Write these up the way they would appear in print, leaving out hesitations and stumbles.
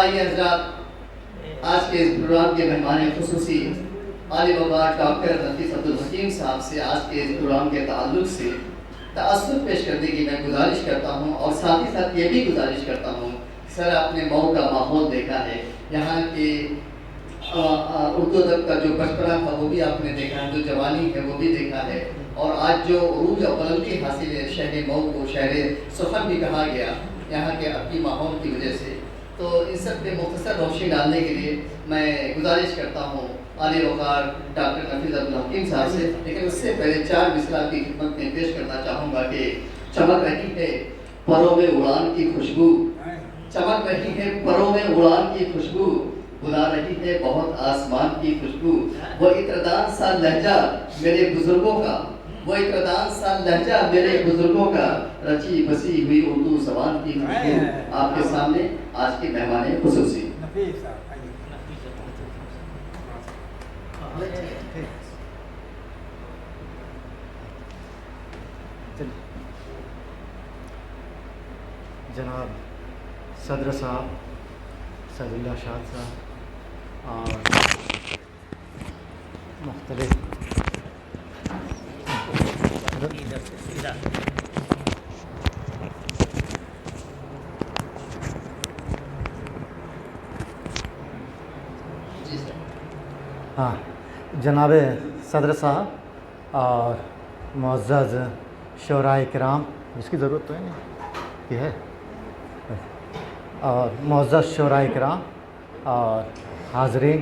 آئیے حضرات، آج کے اس پروگرام کے مہمان خصوصی عالم وقار ڈاکٹر نفیس عبدالحکیم صاحب سے آج کے اس پروگرام کے تعلق سے تأثر پیش کرنے کی میں گزارش کرتا ہوں، اور ساتھ ہی ساتھ یہ بھی گزارش کرتا ہوں سر آپ نے مئو کا ماحول دیکھا ہے، یہاں کے اردو ادب کا جو بچپنا تھا وہ بھی آپ نے دیکھا ہے، جو جوانی ہے وہ بھی دیکھا ہے، اور آج جو عروج اور بلندی حاصل ہے شہر مئو کو شہر سخن بھی کہا گیا یہاں کے اپنی ماحول کی وجہ سے، تو ان سب پہ مختصر روشنی ڈالنے کے لیے میں گزارش کرتا ہوں عالی وقار ڈاکٹر نفیس عبدالحکیم صاحب سے، لیکن اس سے پہلے 4 مصرع کی خدمت میں پیش کرنا چاہوں گا کہ چمک رہی ہے پروں میں اڑان کی خوشبو، چمک رہی ہے پروں میں اڑان کی خوشبو، بلا رہی ہے بہت آسمان کی خوشبو، وہ عطردان سا لہجہ میرے بزرگوں کا، وہ عطردان سا لہجہ میرے بزرگوں کا، رچی بسی ہوئی اردو زبان کی خوشبو۔ آپ کے سامنے آج کے مہمان خصوصی جناب صدر صاحب سعد اللہ شاہ صاحب اور مختلف جناب صدر صاحب اور معزز شعراء کرام، اس کی ضرورت تو ہے نہیں، یہ ہے، اور معزز شعراء کرام اور حاضرین،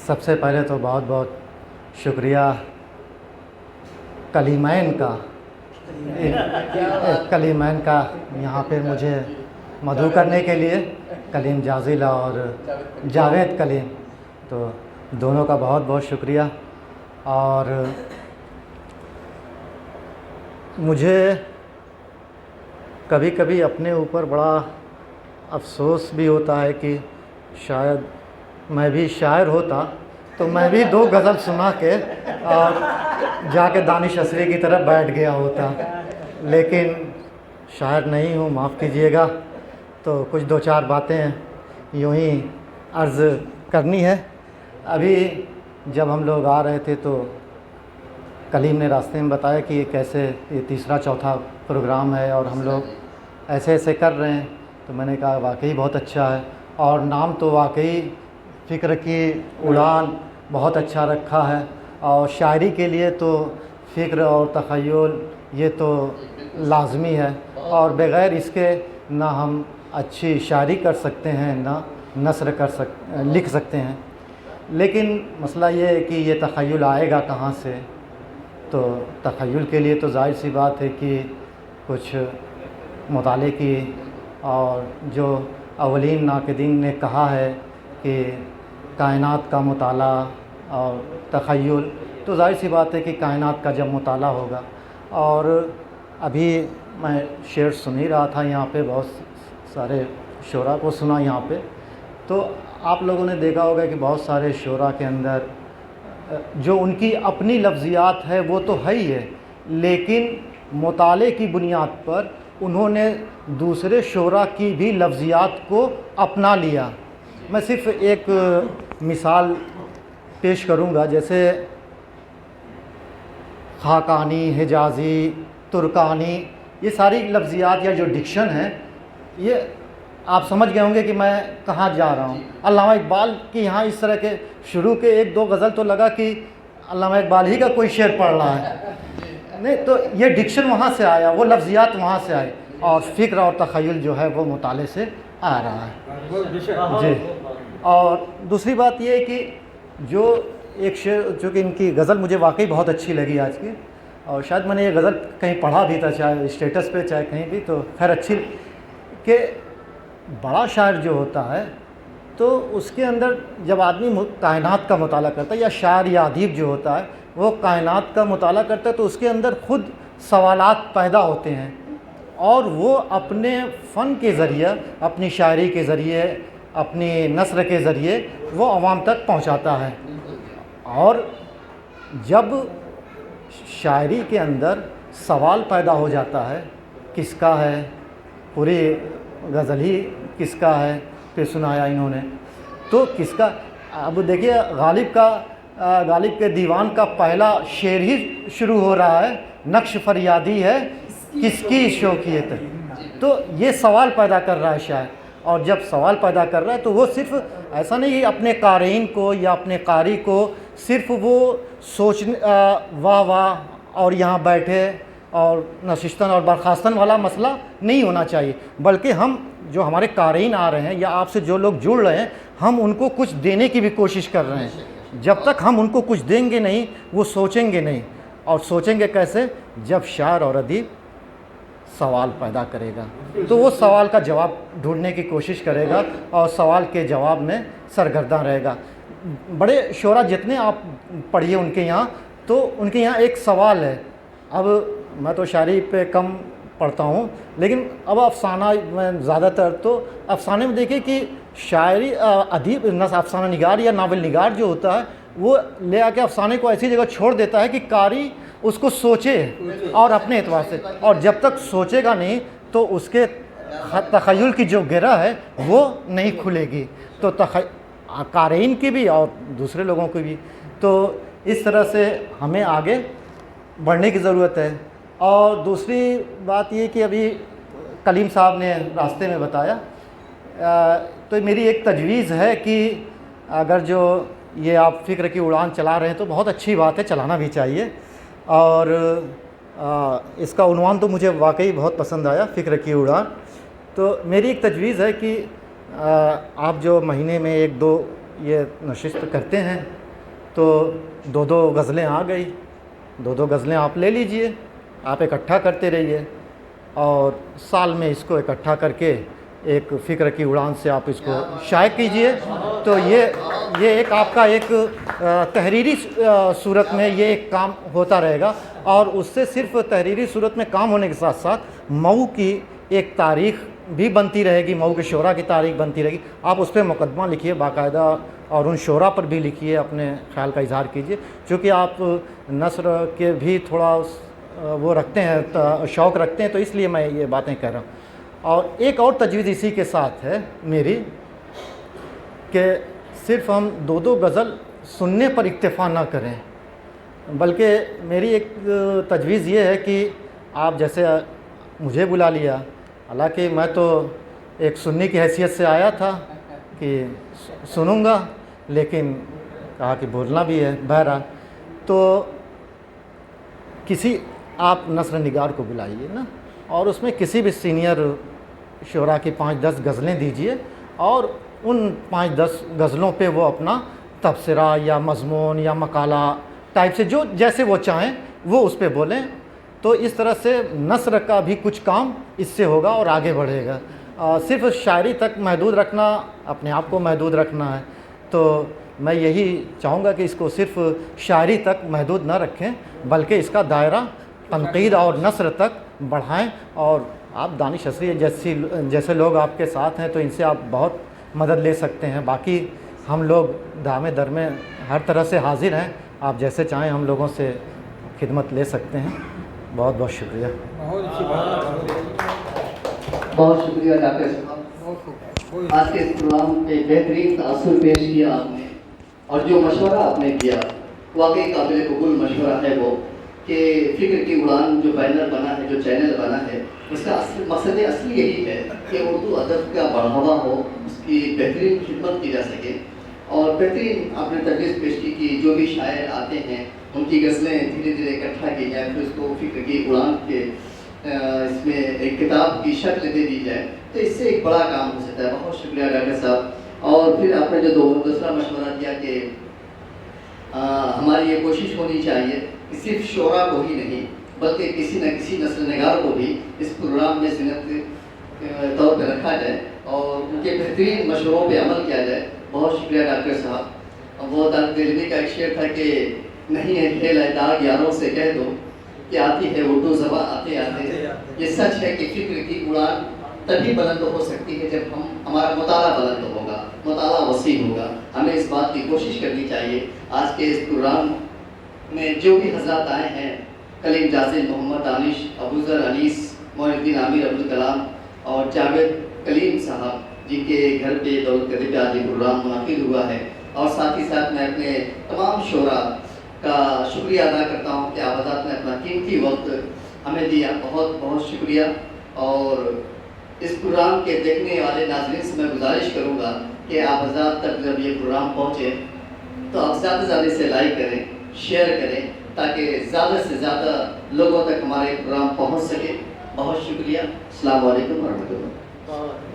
سب سے پہلے تو بہت بہت شکریہ کلیمین کا یہاں پہ مجھے مدعو کرنے کے لیے، کلیم جازل اور جاوید کلیم، تو دونوں کا بہت بہت شکریہ۔ اور مجھے کبھی کبھی اپنے اوپر بڑا افسوس بھی ہوتا ہے کہ شاید میں بھی شاعر ہوتا تو میں بھی 2 غزل سنا کے اور جا کے دانش اثری کی طرف بیٹھ گیا ہوتا، لیکن شاعر نہیں ہوں، معاف کیجیے گا، تو کچھ 2-4 باتیں یوں ہی عرض کرنی ہے۔ ابھی جب ہم لوگ آ رہے تھے تو کلیم نے راستے میں بتایا کہ یہ کیسے یہ 3-4 پروگرام ہے اور ہم لوگ ایسے ایسے کر رہے ہیں، تو میں نے کہا واقعی بہت اچھا ہے، اور نام تو واقعی فکر کی اڑان بہت اچھا رکھا ہے، اور شاعری کے لیے تو فکر اور تخیل یہ تو لازمی ہے، اور بغیر اس کے نہ ہم اچھی شاعری کر سکتے ہیں نہ نثر لکھ سکتے ہیں۔ لیکن مسئلہ یہ ہے کہ یہ تخیل آئے گا کہاں سے؟ تو تخیل کے لیے تو ظاہر سی بات ہے کہ کچھ مطالعے کی، اور جو اولین ناقدین نے کہا ہے کہ کائنات کا مطالعہ اور تخیل، تو ظاہر سی بات ہے کہ کائنات کا جب مطالعہ ہوگا، اور ابھی میں شعر سن ہی رہا تھا یہاں پہ، بہت سارے شعراء کو سنا یہاں پہ، تو آپ لوگوں نے دیکھا ہوگا کہ بہت سارے شعراء کے اندر جو ان کی اپنی لفظیات ہے وہ تو ہے ہی ہے، لیکن مطالعے کی بنیاد پر انہوں نے دوسرے شعراء کی بھی لفظیات کو اپنا لیا۔ میں صرف ایک مثال پیش کروں گا، جیسے خاقانی، حجازی، ترکانی، یہ ساری لفظیات یا جو ڈکشن ہے، یہ آپ سمجھ گئے ہوں گے کہ میں کہاں جا رہا ہوں۔ علامہ اقبال کی یہاں اس طرح کے شروع کے 1-2 غزل تو لگا کہ علامہ اقبال ہی کا کوئی شعر پڑھ رہا ہے، نہیں تو یہ ڈکشن وہاں سے آیا، وہ لفظیات وہاں سے آئے، اور فکر اور تخیل جو ہے وہ مطالعے سے آ رہا ہے جی۔ اور دوسری بات یہ ہے کہ جو ایک شعر، چونکہ ان کی غزل مجھے واقعی بہت اچھی لگی آج کی، اور شاید میں نے یہ غزل کہیں پڑھا بھی تھا، چاہے اسٹیٹس پہ چاہے کہیں بھی، تو خیر اچھی، کہ بڑا شاعر جو ہوتا ہے تو اس کے اندر جب آدمی کائنات کا مطالعہ کرتا ہے، یا شاعر یا ادیب جو ہوتا ہے وہ کائنات کا مطالعہ کرتا ہے، تو اس کے اندر خود سوالات پیدا ہوتے ہیں، اور وہ اپنے فن کے ذریعے، اپنی شاعری کے ذریعے، اپنی نثر کے ذریعے وہ عوام تک پہنچاتا ہے۔ اور جب شاعری کے اندر سوال پیدا ہو جاتا ہے، کس کا ہے، पूरी गज़ल ही किसका है पे सुनाया इन्होंने। तो किसका, अब देखिए गालिब के दीवान का पहला शेर ही शुरू हो रहा है, नक्श फरियादी है किसकी शौकियत है। तो ये सवाल पैदा कर रहा है शायर, और जब सवाल पैदा कर रहा है तो वो सिर्फ ऐसा नहीं अपने क़ारीन को या अपने कारी को सिर्फ वो सोचने वाह वाह और यहाँ बैठे और नशिस्तन और बर्खास्तन वाला मसला नहीं होना चाहिए, बल्कि हम जो हमारे क़ारीन आ रहे हैं या आपसे जो लोग जुड़ रहे हैं, हम उनको कुछ देने की भी कोशिश कर रहे हैं। जब तक हम उनको कुछ देंगे नहीं वो सोचेंगे नहीं, और सोचेंगे कैसे, जब शायर और अदीब सवाल पैदा करेगा तो वो सवाल का जवाब ढूंढने की कोशिश करेगा और सवाल के जवाब में सरगर्दा रहेगा। बड़े शोरा जितने आप पढ़िए उनके यहाँ, तो उनके यहाँ एक सवाल है। अब मैं तो शायरी पे कम पढ़ता हूँ, लेकिन अब अफसाना में ज़्यादातर, तो अफसाने में देखिए कि शायरी अदीब अफसाना निगार या नावल निगार जो होता है वो ले आके अफसाने को ऐसी जगह छोड़ देता है कि कारी उसको सोचे और अपने एतबार से, और जब तक सोचेगा नहीं तो उसके तख़य्युल की जो गिरह है वो नहीं खुलेगी, तो क़ारीन की भी और दूसरे लोगों की भी। तो इस तरह से हमें आगे बढ़ने की ज़रूरत है। और दूसरी बात ये कि अभी कलीम साहब ने रास्ते में बताया, तो मेरी एक तजवीज़ है कि अगर जो ये आप फ़िक्र की उड़ान चला रहे हैं तो बहुत अच्छी बात है, चलाना भी चाहिए। और इसका उन्वान तो मुझे वाकई बहुत पसंद आया, फ़िक्र की उड़ान। तो मेरी एक तजवीज़ है कि आप जो महीने में 1-2 ये नशिस्त करते हैं, तो 2-2 गज़लें आ गई, 2-2 गज़लें आप ले लीजिए, आप इकट्ठा करते रहिए और साल में इसको इकट्ठा करके एक फ़िक्र की उड़ान से आप इसको शाये कीजिए। तो ये एक आपका एक तहरीरी सूरत में ये एक काम होता रहेगा, और उससे सिर्फ तहरीरी सूरत में काम होने के साथ साथ मऊ की एक तारीख़ भी बनती रहेगी, मऊ के शोरा की तारीख़ बनती रहेगी। आप उस पर मुकदमा लिखिए बाकायदा, और उन शोरा पर भी लिखिए, अपने ख़्याल का इजहार कीजिए, क्योंकि आप नस्र के भी थोड़ा वो रखते हैं, शौक़ रखते हैं, तो इसलिए मैं ये बातें कह रहा हूँ। और एक और तजवीज़ इसी के साथ है मेरी, कि सिर्फ़ हम 2-2 गज़ल सुनने पर इक्तफ़ा ना करें, बल्कि मेरी एक तजवीज़ ये है कि आप जैसे मुझे बुला लिया, हालांकि मैं तो एक सुन्नी की हैसियत से आया था कि सुनूंगा, लेकिन कहा कि बोलना भी है। बहरहाल, तो किसी आप नस्र निगार को बुलाइए ना, और उसमें किसी भी सीनियर शोरा की 5-10 गज़लें दीजिए, और उन 5-10 गज़लों पे वो अपना तबसरा या मज़मून या मकाला टाइप से जो जैसे वो चाहें वो उस पे बोलें। तो इस तरह से नस्र का भी कुछ काम इससे होगा और आगे बढ़ेगा। सिर्फ़ शायरी तक महदूद रखना, अपने आप को महदूद रखना है, तो मैं यही चाहूँगा कि इसको सिर्फ़ शायरी तक महदूद न रखें, बल्कि इसका दायरा तनक़ीद और नस्र तक बढ़ाएं। और आप दानिश असरी जैसे लोग आपके साथ हैं, तो इनसे आप बहुत मदद ले सकते हैं। बाकी हम लोग दामे दर में हर तरह से हाज़िर हैं, आप जैसे चाहें हम लोगों से खिदमत ले सकते हैं। बहुत बहुत शुक्रिया। बहुत शुक्रिया डॉक्टर साहब, आज के इस प्रोग्राम पे बेहतरीन तासुर पेश किया आपने, और जो मशवरा आपने किया वाकई काबिल कबूल मशवरा है वो, कि फ़िक्र की उड़ान जो बैनर बना है, जो चैनल बना है, उसका मकसद असली यही है कि उर्दू अदब का बढ़ावा हो, उसकी बेहतरीन खिदमत की जा सके। और बेहतरीन आपने तजवीज़ पेश की कि जो भी शायर आते हैं उनकी गज़लें धीरे धीरे इकट्ठा की जाए, फिर उसको फ़िक्र की उड़ान के इसमें एक किताब की शक्ल दे दी जाए, तो इससे एक बड़ा काम हो सकता है। बहुत शुक्रिया डॉक्टर साहब। और फिर आपने जो दूसरा मशवरा दिया कि हमारी ये कोशिश होनी चाहिए कि सिर्फ शोरा को ही नहीं, बल्कि किसी न किसी नस्ल निगार को भी इस प्रोग्राम में ज़िन्नत के तौर पर रखा जाए और उनके बेहतरीन मशवरों पे अमल किया जाए। बहुत शुक्रिया डॉक्टर साहब। वो दिल्ली का एक शेर था कि नहीं है खेल है दाग यारों से कह दो कि आती है उर्दू ज़बान आते आते। ये सच है कि फ़िक्र की उड़ान तभी बुलंद हो सकती है जब हमारा मुताला बुलंद होगा, मुताला वसी होगा। हमें इस बात की कोशिश करनी चाहिए। आज के इस प्रोग्राम में जो भी हज़रात आए हैं, कलीम जासिल, मोहम्मद दानिश, अबूज़र अनीस, मोइनुद्दीन आमिर, अब्दुल कलाम, اور جاوید کلیم صاحب جن کے گھر پہ دولت قدر پہ آج یہ پروگرام منعقد ہوا ہے، اور ساتھ ہی ساتھ میں اپنے تمام شعراء کا شکریہ ادا کرتا ہوں کہ آپ حضرات نے اپنا قیمتی وقت ہمیں دیا، بہت بہت شکریہ۔ اور اس پروگرام کے دیکھنے والے ناظرین سے میں گزارش کروں گا کہ آپ حضرات تک جب یہ پروگرام پہنچے تو آپ زیادہ سے زیادہ اسے لائک کریں، شیئر کریں، تاکہ زیادہ سے زیادہ لوگوں تک ہمارے پروگرام پہنچ سکے۔ بہت شکریہ، السلام علیکم ورحمۃ اللہ۔